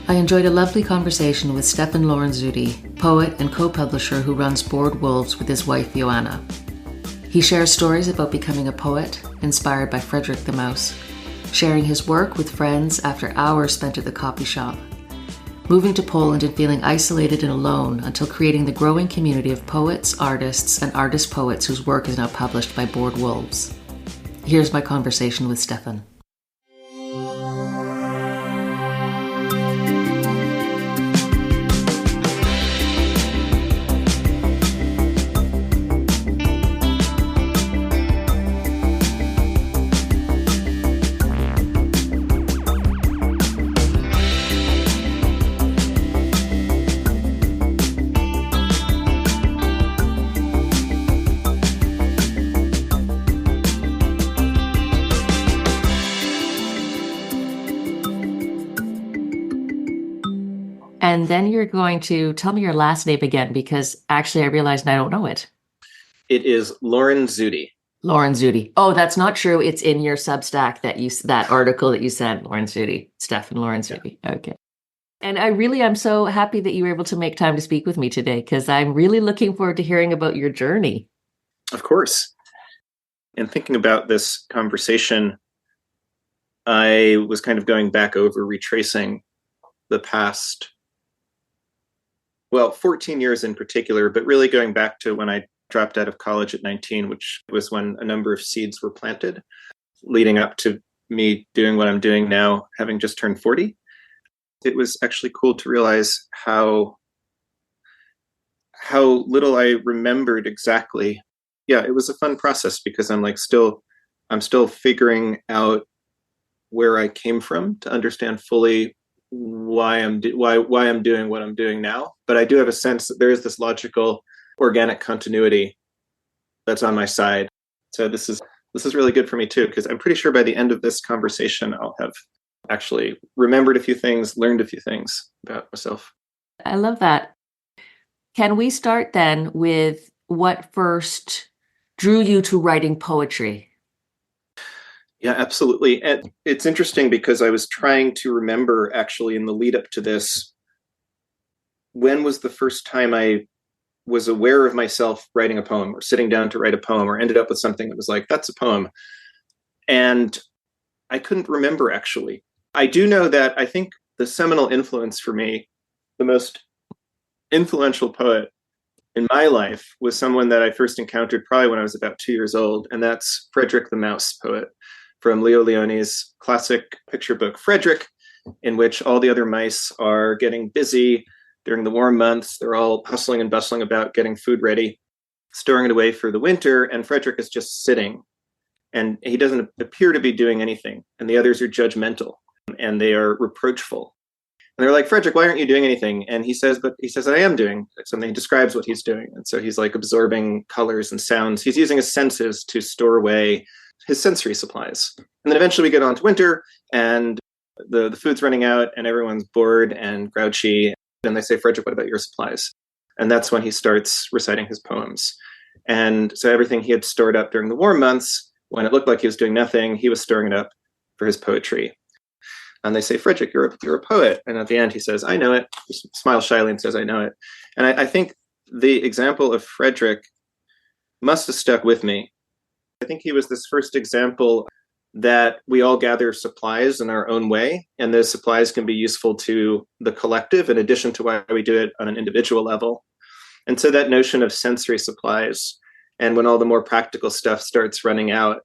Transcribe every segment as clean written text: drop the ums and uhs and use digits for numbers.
I enjoyed a lovely conversation with Stefan Lorenzutti, poet and co-publisher who runs Bored Wolves with his wife Joanna. He shares stories about becoming a poet, inspired by Frederick the Mouse, sharing his work with friends after hours spent at the coffee shop, moving to Poland and feeling isolated and alone until creating the growing community of poets, artists, and artist-poets whose work is now published by Bored Wolves. Here's my conversation with Stefan. And then you're going to tell me your last name again, because actually I realized I don't know it. It is Lorenzutti. Lorenzutti. Oh, that's not true. It's in your Substack that article that you sent, Lorenzutti, Stefan Lorenzutti. Yeah. Okay. And I'm so happy that you were able to make time to speak with me today, because I'm really looking forward to hearing about your journey. Of course. And thinking about this conversation, I was kind of going back over, retracing the past 14 years in particular, but really going back to when I dropped out of college at 19, which was when a number of seeds were planted, leading up to me doing what I'm doing now, having just turned 40. It was actually cool to realize how little I remembered exactly. Yeah, it was a fun process because I'm still figuring out where I came from to understand fully why I'm doing what I'm doing now. But I do have a sense that there is this logical, organic continuity that's on my side. So this is really good for me too, because I'm pretty sure by the end of this conversation, I'll have actually remembered a few things, learned a few things about myself. I love that. Can we start then with what first drew you to writing poetry? Yeah, absolutely. And it's interesting because I was trying to remember actually in the lead up to this, when was the first time I was aware of myself writing a poem or sitting down to write a poem or ended up with something that was like, that's a poem. And I couldn't remember actually. I do know that I think the seminal influence for me, the most influential poet in my life was someone that I first encountered probably when I was about 2 years old. And that's Frederick the Mouse poet, from Leo Leone's classic picture book, Frederick, in which all the other mice are getting busy during the warm months. They're all hustling and bustling about getting food ready, storing it away for the winter. And Frederick is just sitting, and he doesn't appear to be doing anything. And the others are judgmental and they are reproachful. And they're like, Frederick, why aren't you doing anything? And he says I am doing something. He describes what he's doing. And so he's like absorbing colors and sounds. He's using his senses to store away his sensory supplies. And then eventually we get on to winter and the food's running out and everyone's bored and grouchy. And they say, Frederick, what about your supplies? And that's when he starts reciting his poems. And so everything he had stored up during the warm months, when it looked like he was doing nothing, he was storing it up for his poetry. And they say, Frederick, you're a poet. And at the end he says, I know it. He smiles shyly and says, I know it. And I think the example of Frederick must have stuck with me. I think he was this first example that we all gather supplies in our own way, and those supplies can be useful to the collective in addition to why we do it on an individual level. And so that notion of sensory supplies, and when all the more practical stuff starts running out,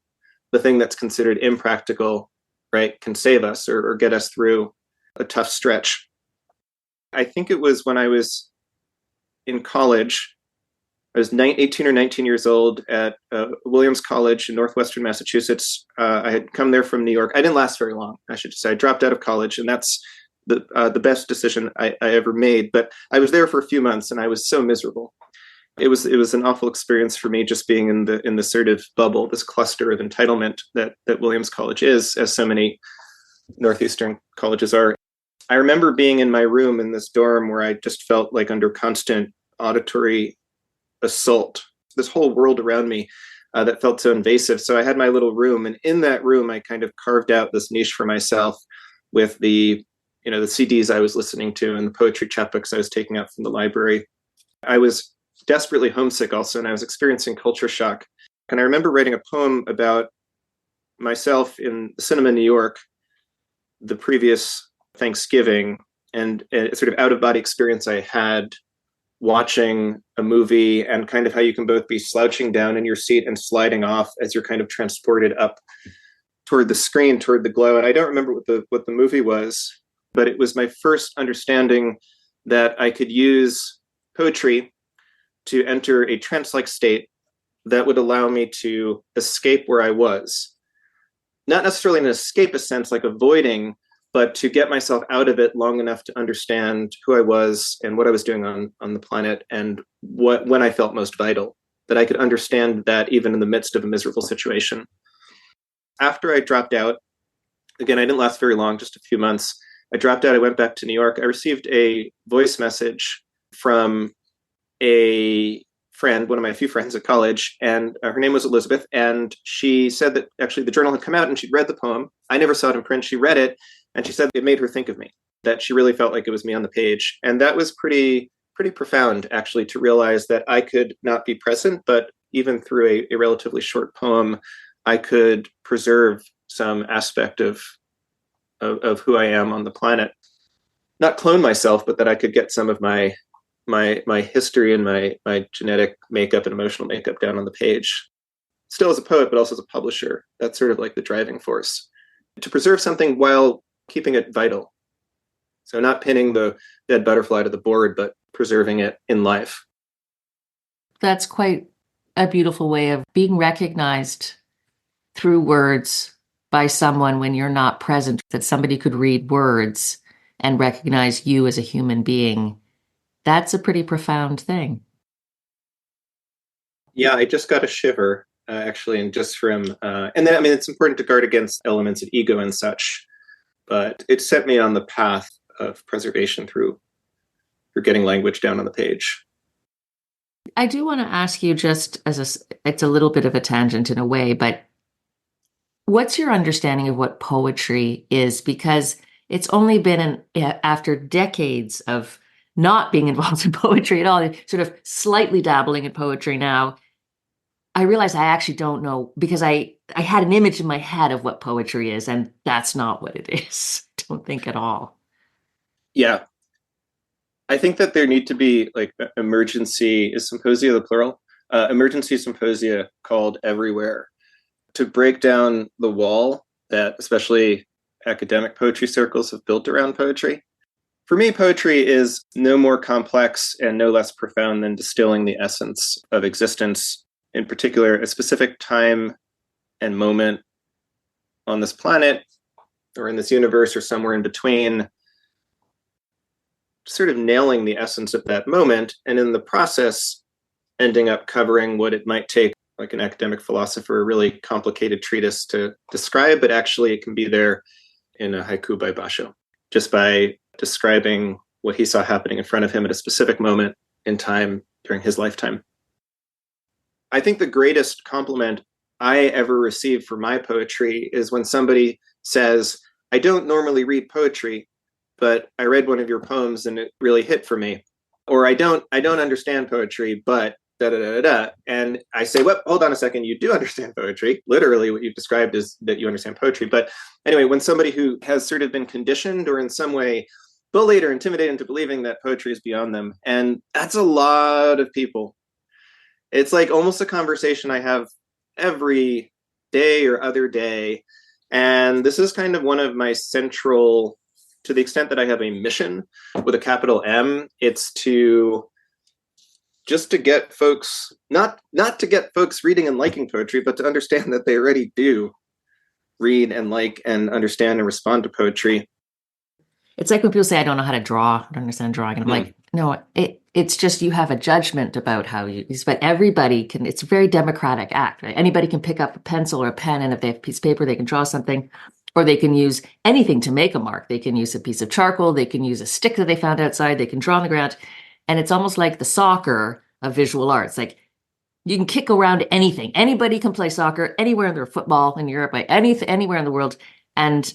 the thing that's considered impractical, right, can save us or get us through a tough stretch. I think it was when I was in college. I was 18 or 19 years old at Williams College in Northwestern Massachusetts. I had come there from New York. I didn't last very long, I should say. I dropped out of college, and that's the best decision I ever made. But I was there for a few months, and I was so miserable. It was an awful experience for me, just being in the sort of bubble, this cluster of entitlement that Williams College is, as so many Northeastern colleges are. I remember being in my room in this dorm where I just felt like under constant auditory assault, this whole world around me that felt so invasive. So I had my little room, and in that room, I kind of carved out this niche for myself with the the CDs I was listening to and the poetry chapbooks I was taking out from the library. I was desperately homesick also, and I was experiencing culture shock. And I remember writing a poem about myself in the cinema in New York the previous Thanksgiving, and a sort of out-of-body experience I had watching a movie, and kind of how you can both be slouching down in your seat and sliding off as you're kind of transported up toward the screen, toward the glow. And I don't remember what the movie was, but it was my first understanding that I could use poetry to enter a trance-like state that would allow me to escape where I was. Not necessarily in an escapist sense, like avoiding, but to get myself out of it long enough to understand who I was and what I was doing on the planet, and when I felt most vital, that I could understand that even in the midst of a miserable situation. After I dropped out, again, I didn't last very long, just a few months. I dropped out, I went back to New York. I received a voice message from a friend, one of my few friends at college, and her name was Elizabeth, and she said that actually the journal had come out and she'd read the poem. I never saw it in print. She read it, and she said it made her think of me, that she really felt like it was me on the page. And that was pretty profound, actually, to realize that I could not be present, but even through a relatively short poem, I could preserve some aspect of who I am on the planet. Not clone myself, but that I could get some of my history and my genetic makeup and emotional makeup down on the page. Still as a poet, but also as a publisher. That's sort of like the driving force. To preserve something while keeping it vital. So not pinning the dead butterfly to the board, but preserving it in life. That's quite a beautiful way of being recognized through words by someone when you're not present, that somebody could read words and recognize you as a human being. That's a pretty profound thing. Yeah, I just got a shiver, actually, and just from, and then, I mean, it's important to guard against elements of ego and such, but it set me on the path of preservation through getting language down on the page. I do want to ask you, just it's a little bit of a tangent in a way, but what's your understanding of what poetry is? Because it's only been after decades of not being involved in poetry at all, sort of slightly dabbling in poetry now, I realize I actually don't know, because I had an image in my head of what poetry is, and that's not what it is. I don't think at all. Yeah. I think that there need to be like emergency, is symposia the plural? Emergency symposia called everywhere, to break down the wall that especially academic poetry circles have built around poetry. For me, poetry is no more complex and no less profound than distilling the essence of existence, in particular, a specific time and moment on this planet or in this universe or somewhere in between, sort of nailing the essence of that moment, and in the process, ending up covering what it might take, like an academic philosopher, a really complicated treatise to describe, but actually it can be there in a haiku by Basho, just by describing what he saw happening in front of him at a specific moment in time during his lifetime. I think the greatest compliment I ever received for my poetry is when somebody says, I don't normally read poetry, but I read one of your poems and it really hit for me. Or I don't understand poetry, but da da da da. And I say, well, hold on a second, you do understand poetry. Literally what you've described is that you understand poetry. But anyway, when somebody who has sort of been conditioned or in some way bullied or intimidated into believing that poetry is beyond them, and that's a lot of people. It's like almost a conversation I have every day or other day. And this is kind of one of my central, to the extent that I have a mission with a capital M, it's to just to get folks, not to get folks reading and liking poetry, but to understand that they already do read and like and understand and respond to poetry. It's like when people say, I don't know how to draw, I don't understand drawing. And I'm like, no, it's just you have a judgment about how you use, but everybody can, it's a very democratic act, right? Anybody can pick up a pencil or a pen, and if they have a piece of paper, they can draw something, or they can use anything to make a mark. They can use a piece of charcoal, they can use a stick that they found outside, they can draw on the ground. And it's almost like the soccer of visual arts. Like you can kick around anything. Anybody can play soccer anywhere in their football in Europe, anywhere in the world. And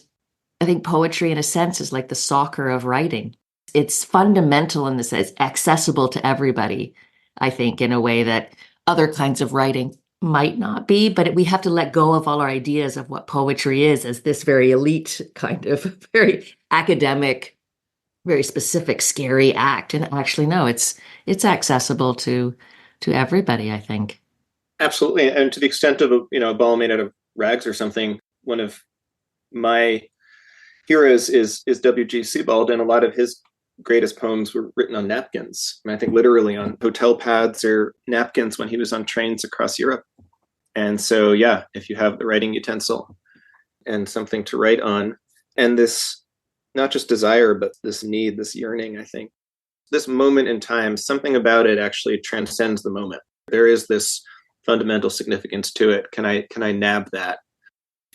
I think poetry, in a sense, is like the soccer of writing. It's fundamental in the sense, it's accessible to everybody, I think, in a way that other kinds of writing might not be. But we have to let go of all our ideas of what poetry is as this very elite kind of very academic, very specific, scary act. And actually, no, it's accessible to everybody, I think. Absolutely. And to the extent of a ball made out of rags or something, one of my heroes is W.G. Sebald, and a lot of his greatest poems were written on napkins. And I think literally on hotel pads or napkins when he was on trains across Europe. And so, yeah, if you have the writing utensil and something to write on, and this not just desire, but this need, this yearning, I think, this moment in time, something about it actually transcends the moment. There is this fundamental significance to it. Can I nab that?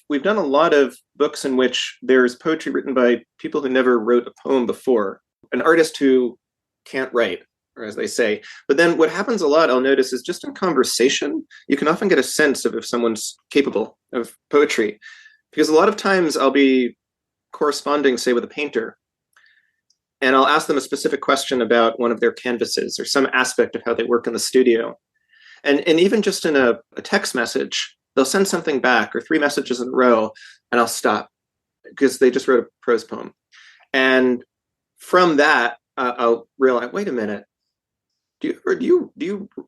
We've done a lot of books in which there's poetry written by people who never wrote a poem before, an artist who can't write, or as they say. But then what happens a lot, I'll notice, is just in conversation, you can often get a sense of if someone's capable of poetry. Because a lot of times I'll be corresponding, say, with a painter, and I'll ask them a specific question about one of their canvases or some aspect of how they work in the studio. And even just in a text message, they'll send something back or 3 messages in a row, and I'll stop because they just wrote a prose poem. And from that, I'll realize, wait a minute, do you,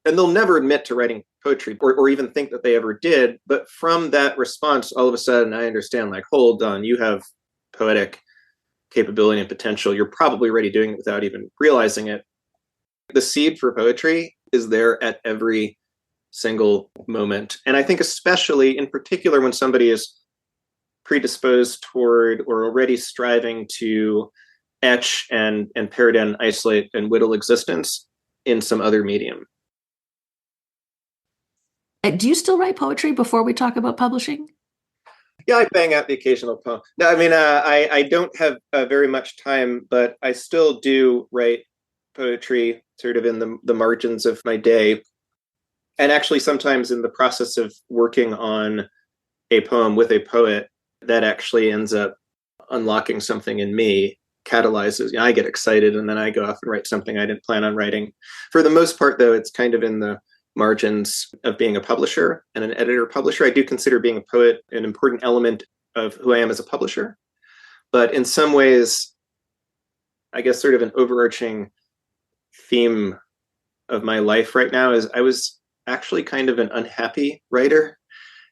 and they'll never admit to writing poetry or even think that they ever did. But from that response, all of a sudden I understand, like, hold on, you have poetic capability and potential. You're probably already doing it without even realizing it. The seed for poetry is there at every single moment. And I think especially in particular when somebody is predisposed toward or already striving to etch and pare down, isolate, and whittle existence in some other medium. Do you still write poetry before we talk about publishing? Yeah, I bang out the occasional poem. No, I mean, I don't have very much time, but I still do write poetry sort of in the margins of my day. And actually, sometimes in the process of working on a poem with a poet, that actually ends up unlocking something in me, catalyzes. I get excited, and then I go off and write something I didn't plan on writing. For the most part, though, it's kind of in the margins of being a publisher and an editor-publisher. I do consider being a poet an important element of who I am as a publisher. But in some ways, I guess sort of an overarching theme of my life right now is I was actually kind of an unhappy writer,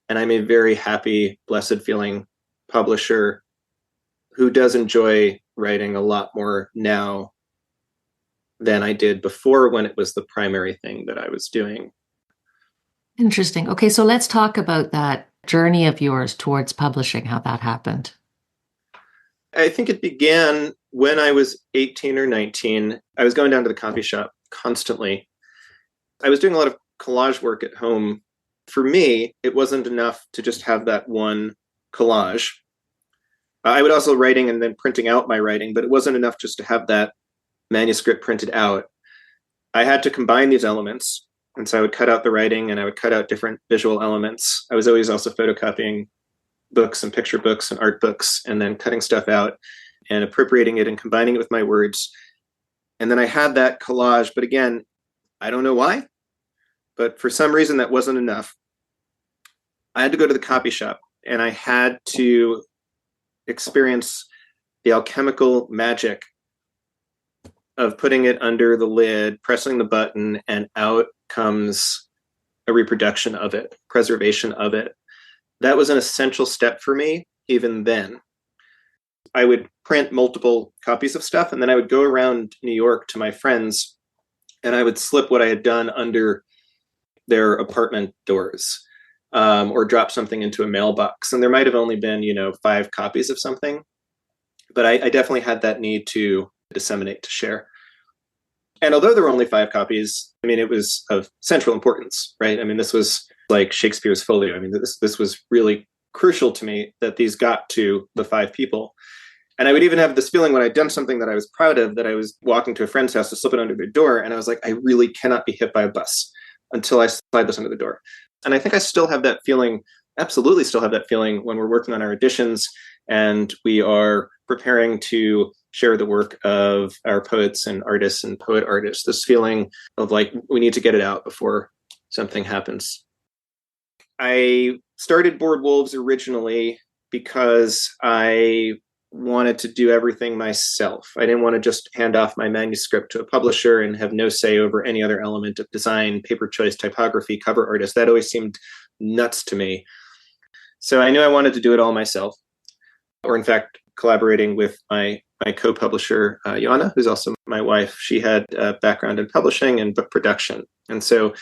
and I'm a very happy, blessed feeling publisher who does enjoy writing a lot more now than I did before, when it was the primary thing that I was doing. Interesting. Okay, so let's talk about that journey of yours towards publishing, how that happened. I think it began when I was 18 or 19. I was going down to the coffee shop constantly. I was doing a lot of collage work at home. For me, it wasn't enough to just have that one collage. I would also writing and then printing out my writing, but it wasn't enough just to have that manuscript printed out. I had to combine these elements. And so I would cut out the writing and I would cut out different visual elements. I was always also photocopying books and picture books and art books, and then cutting stuff out and appropriating it and combining it with my words. And then I had that collage, but again, I don't know why, but for some reason that wasn't enough. I had to go to the copy shop, and I had to experience the alchemical magic of putting it under the lid, pressing the button, and out comes a reproduction of it, preservation of it. That was an essential step for me even then. I would print multiple copies of stuff, and then I would go around New York to my friends, and I would slip what I had done under their apartment doors, or drop something into a mailbox. And there might have only been, 5 copies of something, but I definitely had that need to disseminate, to share. And although there were only 5 copies, I mean, it was of central importance, right? I mean, this was like Shakespeare's folio. I mean, this was really crucial to me that these got to the 5 people. And I would even have this feeling when I'd done something that I was proud of, that I was walking to a friend's house to slip it under their door. And I was like, I really cannot be hit by a bus until I slide this under the door. And I think I still have that feeling, absolutely still have that feeling when we're working on our editions and we are preparing to share the work of our poets and artists and poet artists. This feeling of like, we need to get it out before something happens. I started Bored Wolves originally because I wanted to do everything myself. I didn't want to just hand off my manuscript to a publisher and have no say over any other element of design, paper choice, typography, cover artist. That always seemed nuts to me. So I knew I wanted to do it all myself, or in fact, collaborating with my co-publisher, Joanna, who's also my wife. She had a background in publishing and book production. And so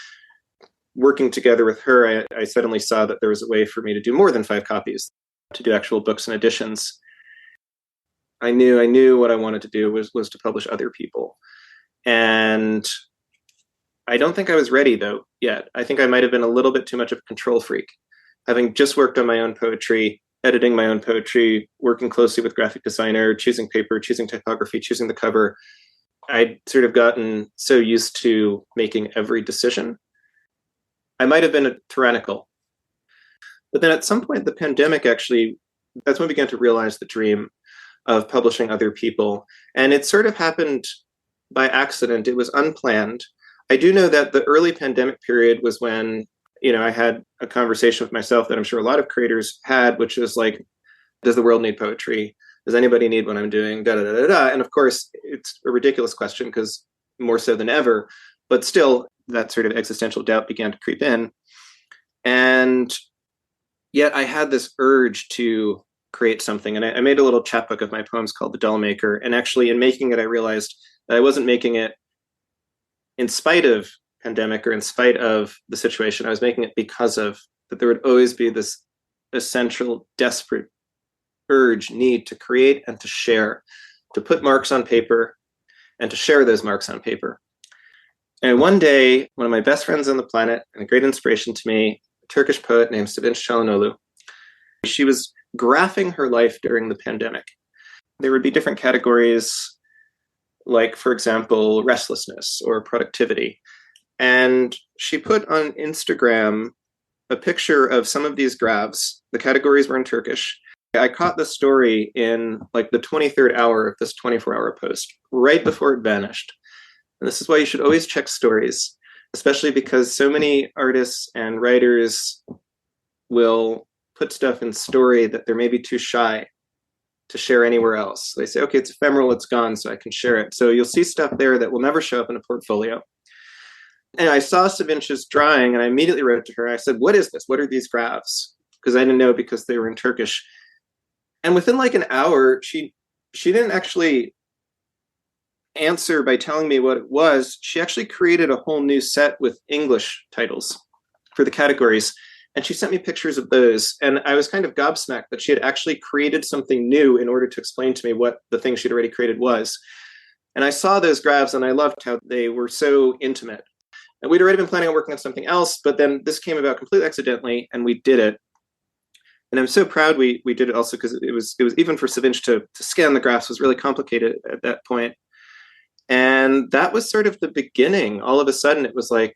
working together with her, I suddenly saw that there was a way for me to do more than 5 copies, to do actual books and editions. I knew what I wanted to do was to publish other people. And I don't think I was ready, though, yet. I think I might have been a little bit too much of a control freak. Having just worked on my own poetry, editing my own poetry, working closely with graphic designer, choosing paper, choosing typography, choosing the cover, I'd sort of gotten so used to making every decision. I might have been tyrannical. But then at some point, the pandemic actually, that's when I began to realize the dream of publishing other people. And it sort of happened by accident. It was unplanned. I do know that the early pandemic period was when, I had a conversation with myself that I'm sure a lot of creators had, which is like, does the world need poetry? Does anybody need what I'm doing? Da, da, da, da, da. And of course, it's a ridiculous question because more so than ever, but still that sort of existential doubt began to creep in. And yet I had this urge to create something. And I made a little chapbook of my poems called The Doll Maker. And actually in making it, I realized that I wasn't making it in spite of pandemic or in spite of the situation. I was making it because of that. There would always be this essential, desperate urge, need to create and to share, to put marks on paper and to share those marks on paper. And one day, one of my best friends on the planet and a great inspiration to me, a Turkish poet named Sevinç Çalhanoğlu, she was graphing her life during the pandemic. There would be different categories, like, for example, restlessness or productivity. And she put on Instagram a picture of some of these graphs. The categories were in Turkish. I caught the story in like the 23rd hour of this 24-hour post, right before it vanished. And this is why you should always check stories, especially because so many artists and writers will put stuff in story that they're maybe too shy to share anywhere else. They say, okay, it's ephemeral, it's gone, so I can share it. So you'll see stuff there that will never show up in a portfolio. And I saw Sevinç's drawing and I immediately wrote to her. I said, what is this? What are these graphs? Because I didn't know because they were in Turkish. And within like an hour, she didn't actually answer by telling me what it was. She actually created a whole new set with English titles for the categories. And she sent me pictures of those. And I was kind of gobsmacked that she had actually created something new in order to explain to me what the thing she'd already created was. And I saw those graphs and I loved how they were so intimate. And we'd already been planning on working on something else, but then this came about completely accidentally and we did it. And I'm so proud we did it also because it was even for Sevinç to scan the graphs was really complicated at that point. And that was sort of the beginning. All of a sudden it was like,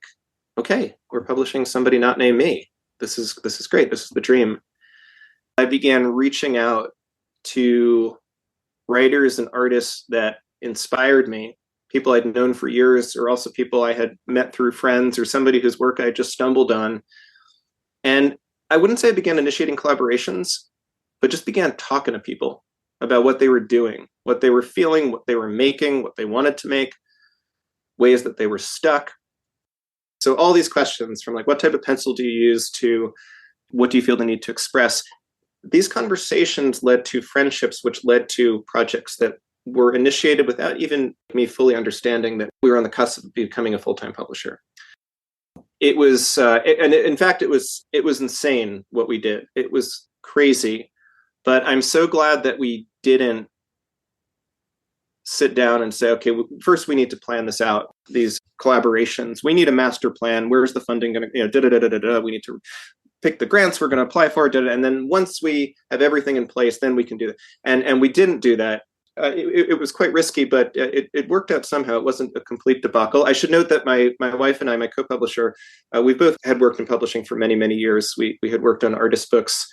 okay, we're publishing somebody not named me. This is great. This is the dream. I began reaching out to writers and artists that inspired me, people I'd known for years, or also people I had met through friends or somebody whose work I just stumbled on. And I wouldn't say I began initiating collaborations, but just began talking to people about what they were doing, what they were feeling, what they were making, what they wanted to make, ways that they were stuck. So all these questions from like, what type of pencil do you use to what do you feel the need to express? These conversations led to friendships, which led to projects that were initiated without even me fully understanding that we were on the cusp of becoming a full-time publisher. It was, in fact, it was insane what we did. It was crazy, but I'm so glad that we didn't sit down and say, okay, first we need to plan this out. These collaborations, we need a master plan. Where's the funding going to, we need to pick the grants we're going to apply for, and then once we have everything in place, then we can do that. And we didn't do that. It was quite risky, but it worked out somehow. It wasn't a complete debacle. I should note that my wife and I, my co-publisher, we both had worked in publishing for many, many years. We had worked on artist books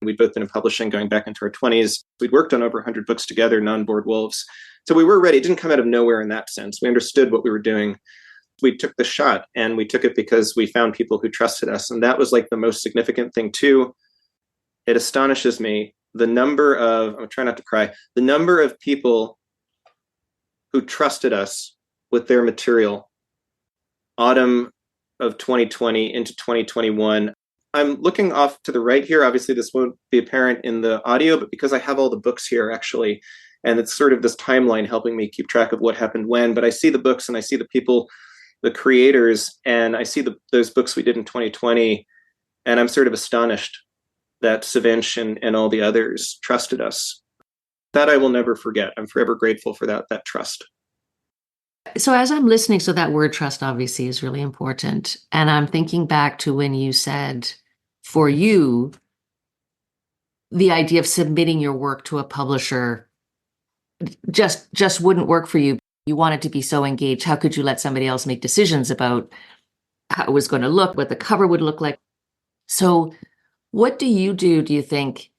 We'd both been in publishing going back into our 20s. We'd worked on over 100 books together, non-board wolves. So we were ready. It didn't come out of nowhere in that sense. We understood what we were doing. We took the shot, and we took it because we found people who trusted us. And that was like the most significant thing too. It astonishes me the number of, I'm trying not to cry, the number of people who trusted us with their material autumn of 2020 into 2021. I'm looking off to the right here. Obviously, this won't be apparent in the audio, but because I have all the books here, actually, and it's sort of this timeline helping me keep track of what happened when, but I see the books and I see the people, the creators, and I see those books we did in 2020, and I'm sort of astonished that Savinch and all the others trusted us. That I will never forget. I'm forever grateful for that trust. So as I'm listening, so that word trust obviously is really important. And I'm thinking back to when you said, for you, the idea of submitting your work to a publisher just wouldn't work for you. You wanted to be so engaged. How could you let somebody else make decisions about how it was going to look, what the cover would look like? So what do you think,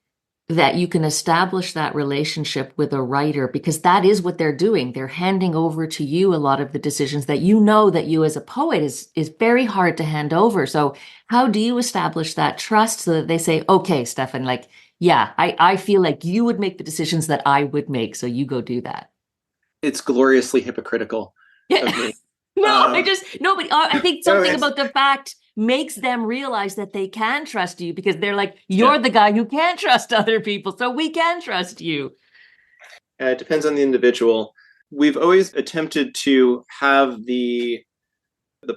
that you can establish that relationship with a writer? Because that is what they're doing. They're handing over to you a lot of the decisions that that you as a poet is very hard to hand over. So how do you establish that trust so that they say, okay, Stefan, like, yeah, I feel like you would make the decisions that I would make. So you go do that. It's gloriously hypocritical of me. But I think something about the fact makes them realize that they can trust you, because they're like, you're the guy who can't trust other people, so we can trust you. It depends on the individual. We've always attempted to have the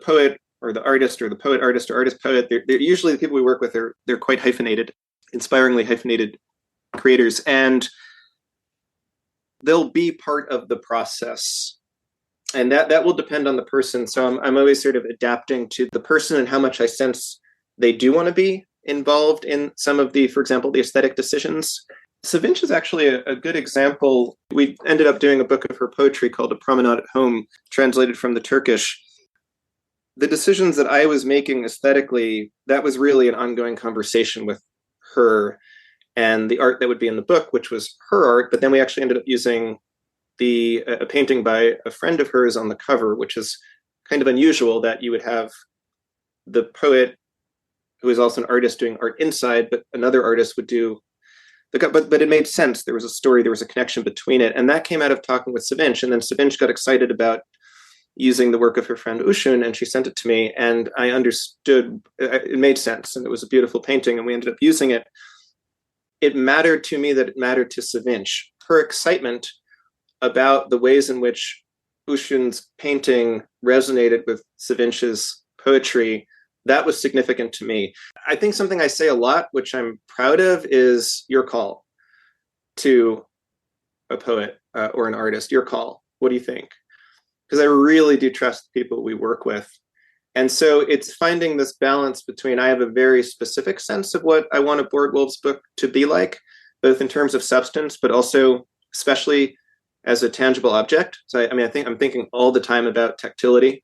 poet or the artist, or the poet artist or artist poet. They're usually the people we work with. They're quite hyphenated, inspiringly hyphenated creators, and they'll be part of the process. And that will depend on the person. So I'm always sort of adapting to the person and how much I sense they do want to be involved in some of the, for example, the aesthetic decisions. Savinch is actually a good example. We ended up doing a book of her poetry called A Promenade at Home, translated from the Turkish. The decisions that I was making aesthetically, that was really an ongoing conversation with her, and the art that would be in the book, which was her art. But then we actually ended up using a painting by a friend of hers on the cover, which is kind of unusual that you would have the poet, who is also an artist, doing art inside, but another artist would do but it made sense. There was a story, there was a connection between it. And that came out of talking with Savinch. And then Savinch got excited about using the work of her friend Ushun, and she sent it to me, and I understood it made sense, and it was a beautiful painting, and we ended up using it. It mattered to me that it mattered to Savinch. Her excitement about the ways in which Ushun's painting resonated with Savinch's poetry, that was significant to me. I think something I say a lot, which I'm proud of, is your call to a poet or an artist. Your call. What do you think? Because I really do trust the people we work with. And so it's finding this balance between, I have a very specific sense of what I want a Board Wolves book to be like, both in terms of substance, but also especially as a tangible object. So I'm thinking all the time about tactility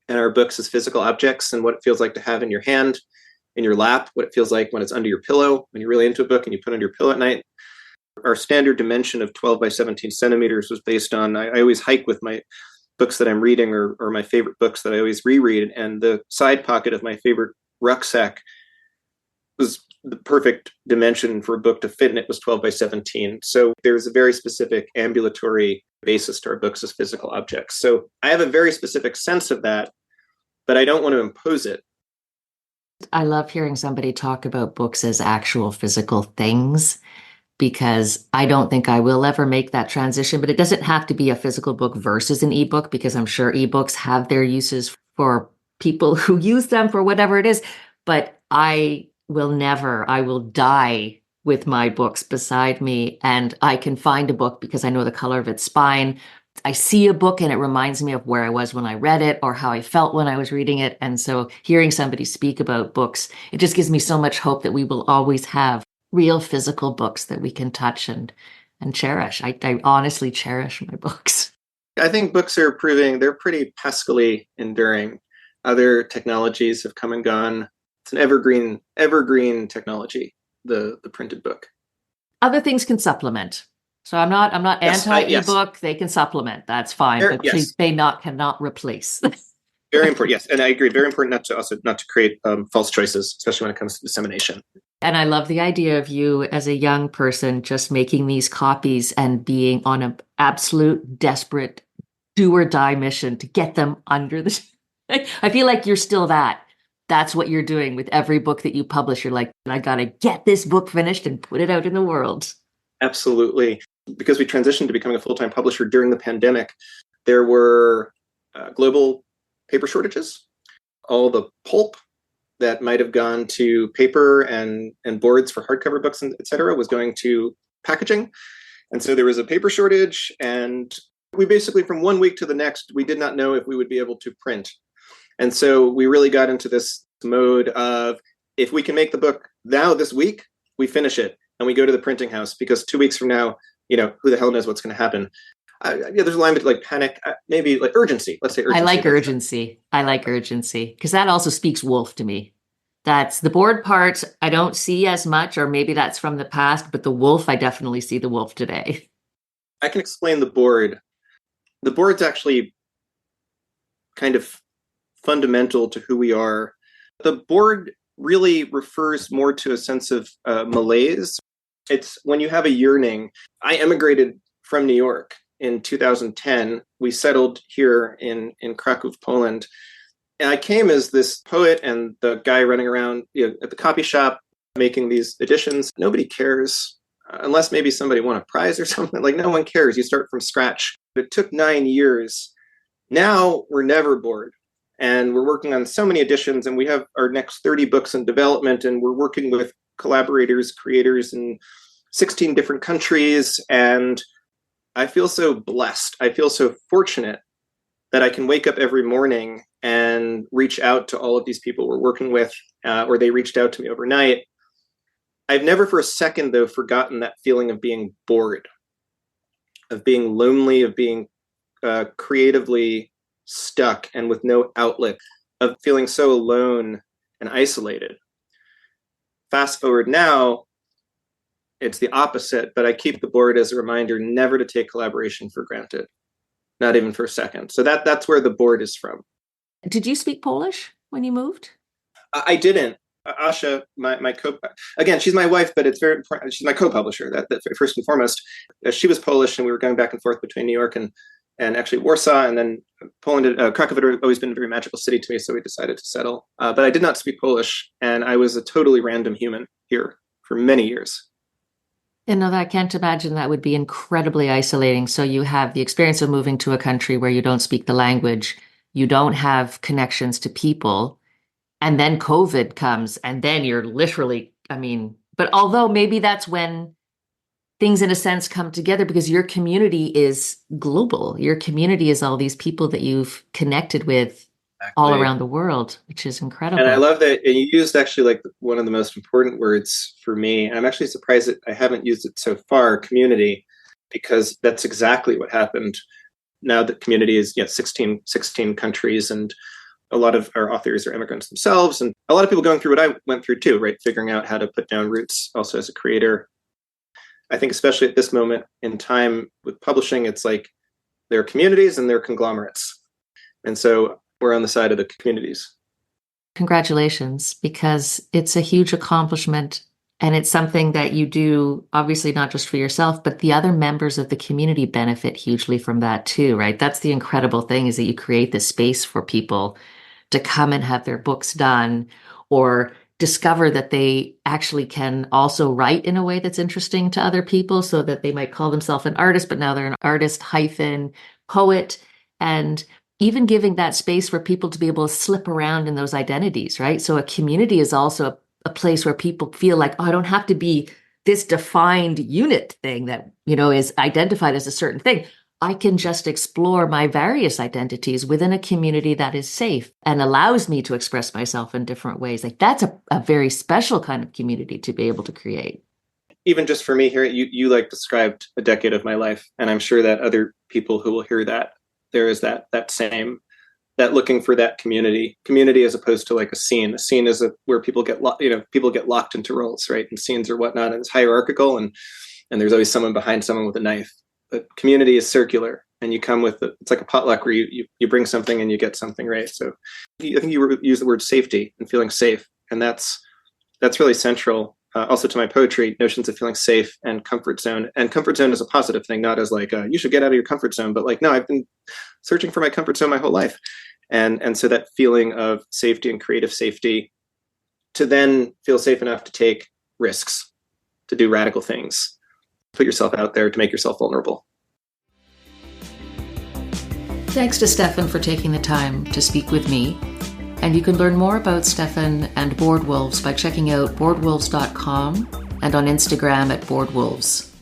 and our books as physical objects, and what it feels like to have in your hand, in your lap, what it feels like when it's under your pillow, when you're really into a book and you put it under your pillow at night. Our standard dimension of 12 by 17 centimeters was based on, I always hike with my books that I'm reading, or my favorite books that I always reread. And the side pocket of my favorite rucksack was the perfect dimension for a book to fit in. It was 12 by 17. So there's a very specific ambulatory basis to our books as physical objects. So I have a very specific sense of that, but I don't want to impose it. I love hearing somebody talk about books as actual physical things, because I don't think I will ever make that transition. But it doesn't have to be a physical book versus an ebook, because I'm sure ebooks have their uses for people who use them for whatever it is. But I will die with my books beside me, and I can find a book because I know the color of its spine. I see a book and it reminds me of where I was when I read it, or how I felt when I was reading it. And so hearing somebody speak about books, it just gives me so much hope that we will always have real physical books that we can touch and cherish. I honestly cherish my books. I think books are proving they're pretty Pascally enduring. Other technologies have come and gone. It's an evergreen technology. the printed book. Other things can supplement. So I'm not Yes, anti-ebook. Yes. They can supplement. That's fine. But yes. they cannot replace. Very important. Yes. And I agree. Very important not to create false choices, especially when it comes to dissemination. And I love the idea of you as a young person just making these copies and being on an absolute desperate do or die mission to get them under the. I feel like you're still that. That's what you're doing with every book that you publish. You're like, I got to get this book finished and put it out in the world. Absolutely. Because we transitioned to becoming a full-time publisher during the pandemic, there were global paper shortages. All the pulp that might have gone to paper and boards for hardcover books, et cetera, was going to packaging. And so there was a paper shortage. And we basically, from one week to the next, we did not know if we would be able to print. And so we really got into this mode of, if we can make the book now this week, we finish it and we go to the printing house, because 2 weeks from now, who the hell knows what's going to happen. There's a line between like panic, maybe like urgency. Let's say urgency. I like urgency because that also speaks wolf to me. That's the board part I don't see as much, or maybe that's from the past, but the wolf, I definitely see the wolf today. I can explain the board. The board's actually kind of fundamental to who we are. The board really refers more to a sense of malaise. It's when you have a yearning. I emigrated from New York in 2010. We settled here in Krakow, Poland. And I came as this poet and the guy running around at the copy shop making these editions. Nobody cares, unless maybe somebody won a prize or something. Like, no one cares. You start from scratch. It took 9 years. Now we're never bored. And we're working on so many editions, and we have our next 30 books in development, and we're working with collaborators, creators in 16 different countries. And I feel so blessed. I feel so fortunate that I can wake up every morning and reach out to all of these people we're working with, or they reached out to me overnight. I've never for a second, though, forgotten that feeling of being bored, of being lonely, of being creatively stuck and with no outlet, of feeling so alone and isolated. Fast forward now, it's the opposite, but I keep the board as a reminder never to take collaboration for granted, not even for a second. So that's where the board is from. Did you speak Polish when you moved? I didn't. Asha, my again, she's my wife, but it's very important. She's my co-publisher. That first and foremost. She was Polish, and we were going back and forth between New York and actually Warsaw, and then Poland. Krakow had always been a very magical city to me, so we decided to settle. But I did not speak Polish, and I was a totally random human here for many years. I can't imagine that would be incredibly isolating. So you have the experience of moving to a country where you don't speak the language, you don't have connections to people, and then COVID comes, and then you're literally, but although maybe that's when things in a sense come together, because your community is global. Your community is all these people that you've connected with all around the world, which is incredible. And I love that. And you used actually like one of the most important words for me. I'm actually surprised that I haven't used it so far, community, because that's exactly what happened. Now that community is 16 countries, and a lot of our authors are immigrants themselves. And a lot of people going through what I went through too, right? Figuring out how to put down roots also as a creator. I think especially at this moment in time with publishing, it's like there are communities and there are conglomerates. And so we're on the side of the communities. Congratulations, because it's a huge accomplishment. And it's something that you do, obviously, not just for yourself, but the other members of the community benefit hugely from that too, right? That's the incredible thing, is that you create this space for people to come and have their books done, or discover that they actually can also write in a way that's interesting to other people, so that they might call themselves an artist, but now they're an artist - poet, and even giving that space for people to be able to slip around in those identities, right? So a community is also a place where people feel like, oh, I don't have to be this defined unit thing that, is identified as a certain thing. I can just explore my various identities within a community that is safe and allows me to express myself in different ways. Like, that's a very special kind of community to be able to create. Even just for me here, you like described a decade of my life. And I'm sure that other people who will hear that, there is that same that looking for that community as opposed to like a scene. A scene is where people get people get locked into roles, right? And scenes or whatnot, and it's hierarchical, and there's always someone behind someone with a knife. But community is circular, and you come with it's like a potluck where you bring something and you get something, right? So I think you use the word safety and feeling safe, and that's really central. Also to my poetry, notions of feeling safe and comfort zone. And comfort zone is a positive thing, not as like, you should get out of your comfort zone, but like, no, I've been searching for my comfort zone my whole life. And so that feeling of safety and creative safety to then feel safe enough to take risks, to do radical things, put yourself out there, to make yourself vulnerable. Thanks to Stefan for taking the time to speak with me. And you can learn more about Stefan and Board Wolves by checking out boardwolves.com and on Instagram at boardwolves.